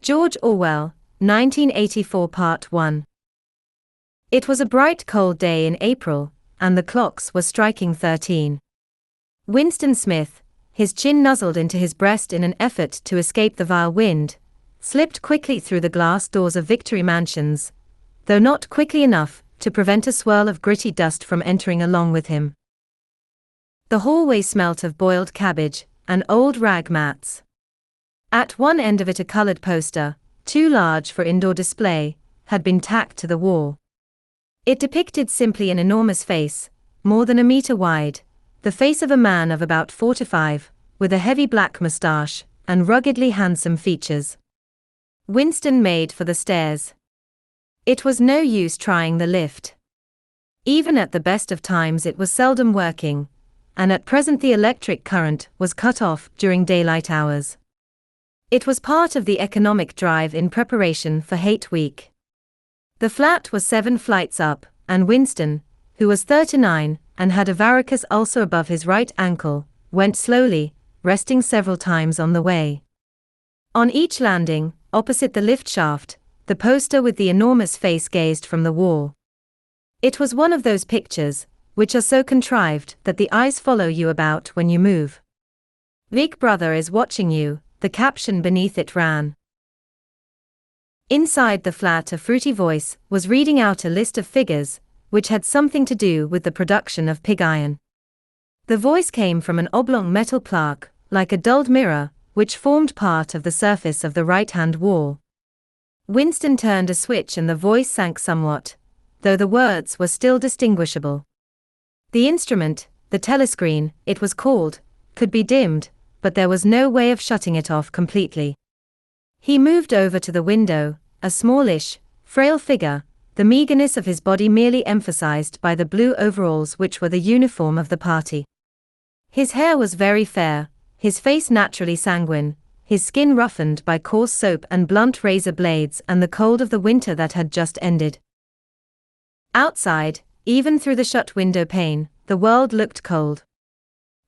George Orwell, 1984 Part 1. It was a bright cold day in April, and the clocks were striking 13. Winston Smith, his chin nuzzled into his breast in an effort to escape the vile wind, slipped quickly through the glass doors of Victory Mansions, though not quickly enough to prevent a swirl of gritty dust from entering along with him. The hallway smelt of boiled cabbage and old rag mats. At one end of it a colored poster, too large for indoor display, had been tacked to the wall. It depicted simply an enormous face, more than a meter wide, the face of a man of about 45, with a heavy black mustache and ruggedly handsome features. Winston made for the stairs. It was no use trying the lift. Even at the best of times it was seldom working, and at present the electric current was cut off during daylight hours. It was part of the economic drive in preparation for Hate Week. The flat was 7 flights up, and Winston, who was 39 and had a varicose ulcer above his right ankle, went slowly, resting several times on the way. On each landing, opposite the lift shaft, the poster with the enormous face gazed from the wall. It was one of those pictures, which are so contrived that the eyes follow you about when you move. "Big Brother is watching you," the caption beneath it ran. Inside the flat a fruity voice was reading out a list of figures, which had something to do with the production of pig iron. The voice came from an oblong metal plaque, like a dulled mirror, which formed part of the surface of the right-hand wall. Winston turned a switch and the voice sank somewhat, though the words were still distinguishable. The instrument, the telescreen, it was called, could be dimmed, but there was no way of shutting it off completely. He moved over to the window, a smallish, frail figure, the meagerness of his body merely emphasized by the blue overalls which were the uniform of the party. His hair was very fair, his face naturally sanguine, his skin roughened by coarse soap and blunt razor blades and the cold of the winter that had just ended. Outside, even through the shut window pane, the world looked cold.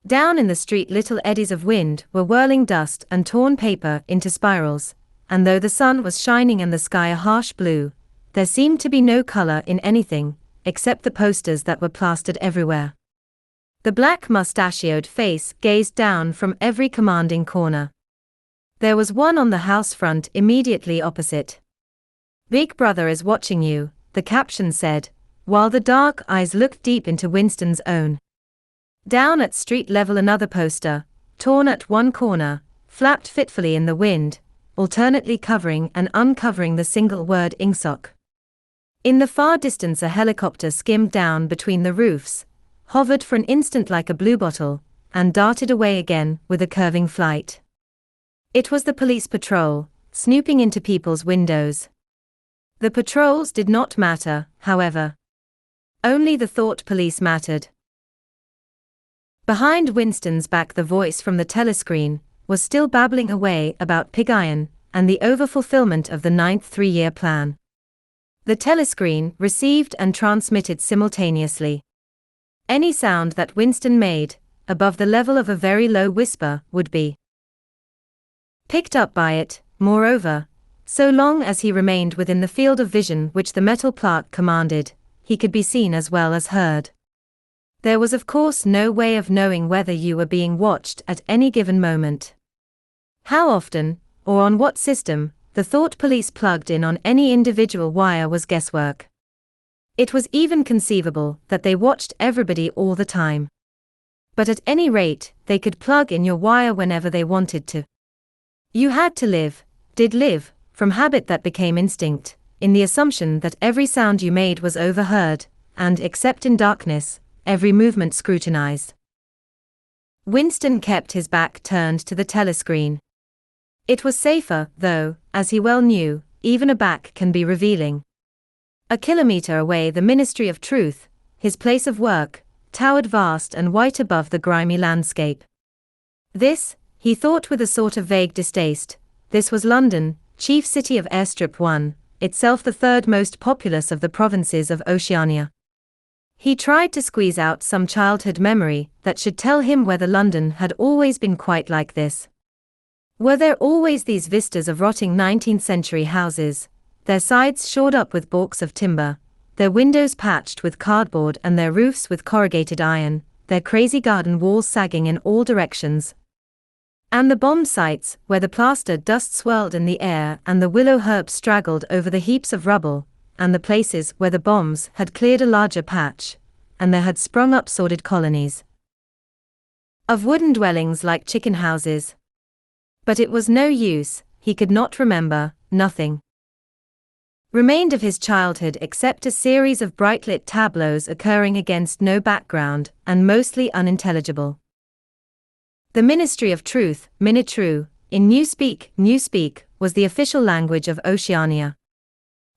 Down in the street little eddies of wind were whirling dust and torn paper into spirals, and though the sun was shining and the sky a harsh blue, there seemed to be no color in anything, except the posters that were plastered everywhere. The black mustachioed face gazed down from every commanding corner. There was one on the house front immediately opposite. "Big Brother is watching you," the caption said, while the dark eyes looked deep into Winston's own. Down at street level another poster, torn at one corner, flapped fitfully in the wind, alternately covering and uncovering the single word "Ingsoc." In the far distance a helicopter skimmed down between the roofs, hovered for an instant like a bluebottle, and darted away again with a curving flight. It was the police patrol, snooping into people's windows. The patrols did not matter, however. Only the thought police mattered. Behind Winston's back the voice from the telescreen was still babbling away about pig iron and the over-fulfillment of the 9th three-year plan. The telescreen received and transmitted simultaneously. Any sound that Winston made, above the level of a very low whisper, would be picked up by it. Moreover, so long as he remained within the field of vision which the metal plaque commanded, he could be seen as well as heard. There was of course no way of knowing whether you were being watched at any given moment. How often, or on what system, the thought police plugged in on any individual wire was guesswork. It was even conceivable that they watched everybody all the time. But at any rate, they could plug in your wire whenever they wanted to. You had to live, did live, from habit that became instinct, in the assumption that every sound you made was overheard, and, except in darkness, every movement scrutinized. Winston kept his back turned to the telescreen. It was safer, though, as he well knew, even a back can be revealing. A kilometer away the Ministry of Truth, his place of work, towered vast and white above the grimy landscape. This, he thought with a sort of vague distaste, this was London, chief city of Airstrip 1, itself the third most populous of the provinces of Oceania. He tried to squeeze out some childhood memory that should tell him whether London had always been quite like this. Were there always these vistas of rotting 19th-century houses, their sides shored up with balks of timber, their windows patched with cardboard and their roofs with corrugated iron, their crazy garden walls sagging in all directions? And the bomb sites, where the plaster dust swirled in the air and the willow herb straggled over the heaps of rubble, and the places where the bombs had cleared a larger patch, and there had sprung up sordid colonies of wooden dwellings like chicken houses. But it was no use, he could not remember, nothing remained of his childhood except a series of bright-lit tableaus occurring against no background, and mostly unintelligible. The Ministry of Truth, Minitru, in Newspeak, was the official language of Oceania.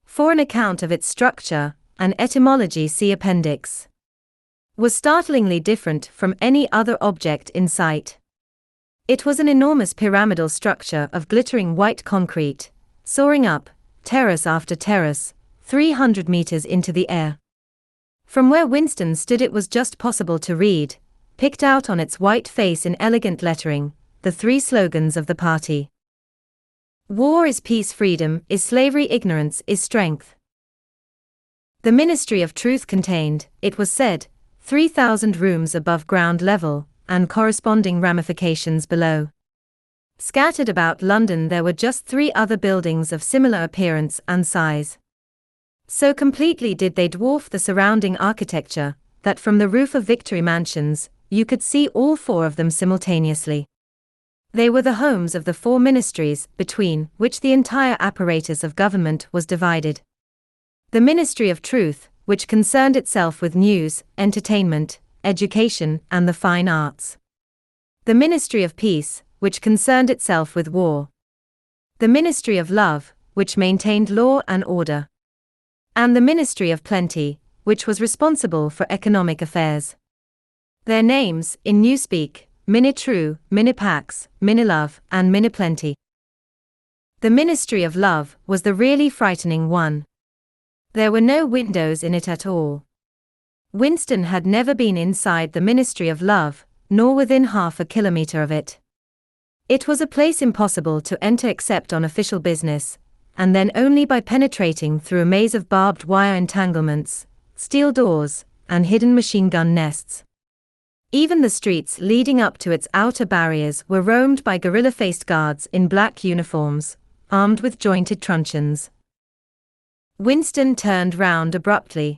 For an account of its structure, and etymology see Appendix, was startlingly different from any other object in sight. It was an enormous pyramidal structure of glittering white concrete, soaring up, terrace after terrace, 300 meters into the air. From where Winston stood it was just possible to read, picked out on its white face in elegant lettering, the three slogans of the party. War is peace, freedom is slavery, ignorance is strength. The Ministry of Truth contained, it was said, 3,000 rooms above ground level, and corresponding ramifications below. Scattered about London there were just 3 other buildings of similar appearance and size. So completely did they dwarf the surrounding architecture, that from the roof of Victory Mansions, you could see all 4 of them simultaneously. They were the homes of the 4 ministries, between which the entire apparatus of government was divided. The Ministry of Truth, which concerned itself with news, entertainment, education, and the fine arts. The Ministry of Peace, which concerned itself with war. The Ministry of Love, which maintained law and order. And the Ministry of Plenty, which was responsible for economic affairs. Their names, in Newspeak, Minitru, Minipax, Minilove, and Miniplenty. The Ministry of Love was the really frightening one. There were no windows in it at all. Winston had never been inside the Ministry of Love, nor within half a kilometer of it. It was a place impossible to enter except on official business, and then only by penetrating through a maze of barbed wire entanglements, steel doors, and hidden machine gun nests. Even the streets leading up to its outer barriers were roamed by gorilla-faced guards in black uniforms, armed with jointed truncheons. Winston turned round abruptly.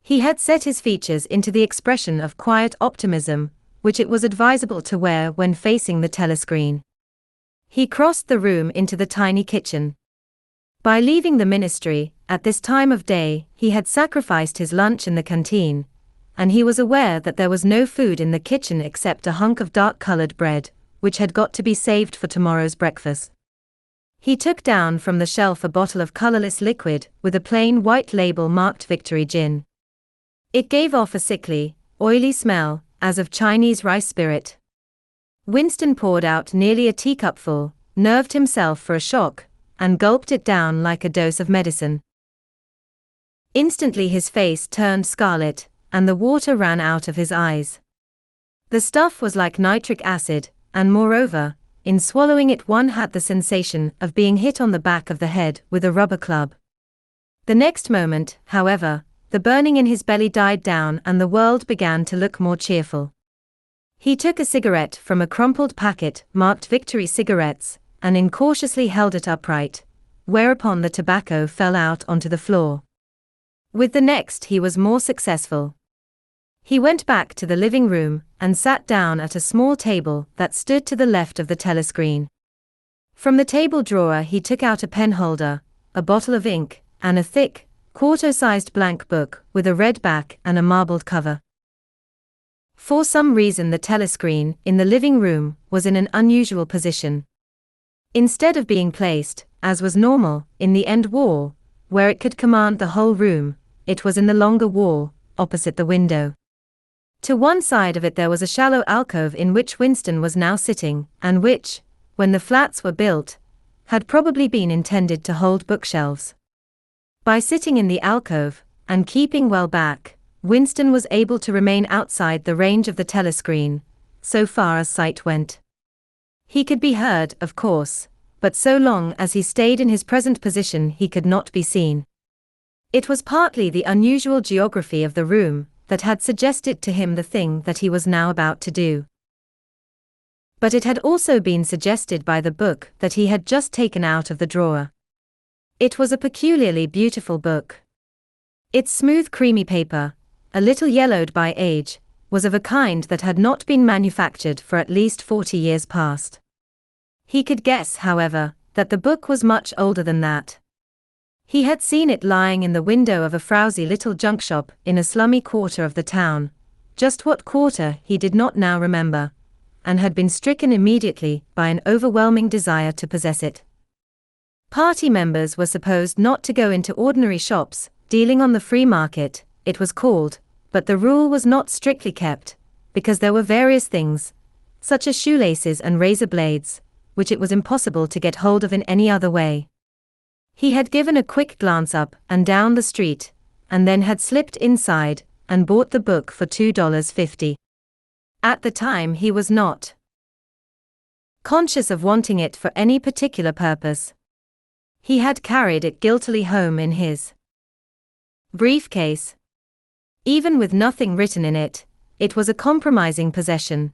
He had set his features into the expression of quiet optimism, which it was advisable to wear when facing the telescreen. He crossed the room into the tiny kitchen. By leaving the ministry, at this time of day, he had sacrificed his lunch in the canteen, and he was aware that there was no food in the kitchen except a hunk of dark-colored bread, which had got to be saved for tomorrow's breakfast. He took down from the shelf a bottle of colorless liquid with a plain white label marked Victory Gin. It gave off a sickly, oily smell, as of Chinese rice spirit. Winston poured out nearly a teacupful, nerved himself for a shock, and gulped it down like a dose of medicine. Instantly his face turned scarlet, and the water ran out of his eyes. The stuff was like nitric acid, and moreover, in swallowing it one had the sensation of being hit on the back of the head with a rubber club. The next moment, however, the burning in his belly died down and the world began to look more cheerful. He took a cigarette from a crumpled packet marked Victory Cigarettes, and incautiously held it upright, whereupon the tobacco fell out onto the floor. With the next he was more successful. He went back to the living room, and sat down at a small table that stood to the left of the telescreen. From the table drawer he took out a pen holder, a bottle of ink, and a thick, quarto-sized blank book with a red back and a marbled cover. For some reason the telescreen, in the living room, was in an unusual position. Instead of being placed, as was normal, in the end wall, where it could command the whole room, it was in the longer wall, opposite the window. To one side of it there was a shallow alcove in which Winston was now sitting, and which, when the flats were built, had probably been intended to hold bookshelves. By sitting in the alcove, and keeping well back, Winston was able to remain outside the range of the telescreen, so far as sight went. He could be heard, of course, but so long as he stayed in his present position he could not be seen. It was partly the unusual geography of the room that had suggested to him the thing that he was now about to do. But it had also been suggested by the book that he had just taken out of the drawer. It was a peculiarly beautiful book. Its smooth creamy paper, a little yellowed by age, was of a kind that had not been manufactured for at least 40 years past. He could guess, however, that the book was much older than that. He had seen it lying in the window of a frowsy little junk shop in a slummy quarter of the town, just what quarter he did not now remember, and had been stricken immediately by an overwhelming desire to possess it. Party members were supposed not to go into ordinary shops, dealing on the free market, it was called, but the rule was not strictly kept, because there were various things, such as shoelaces and razor blades, which it was impossible to get hold of in any other way. He had given a quick glance up and down the street, and then had slipped inside and bought the book for $2.50. At the time he was not conscious of wanting it for any particular purpose. He had carried it guiltily home in his briefcase. Even with nothing written in it, it was a compromising possession,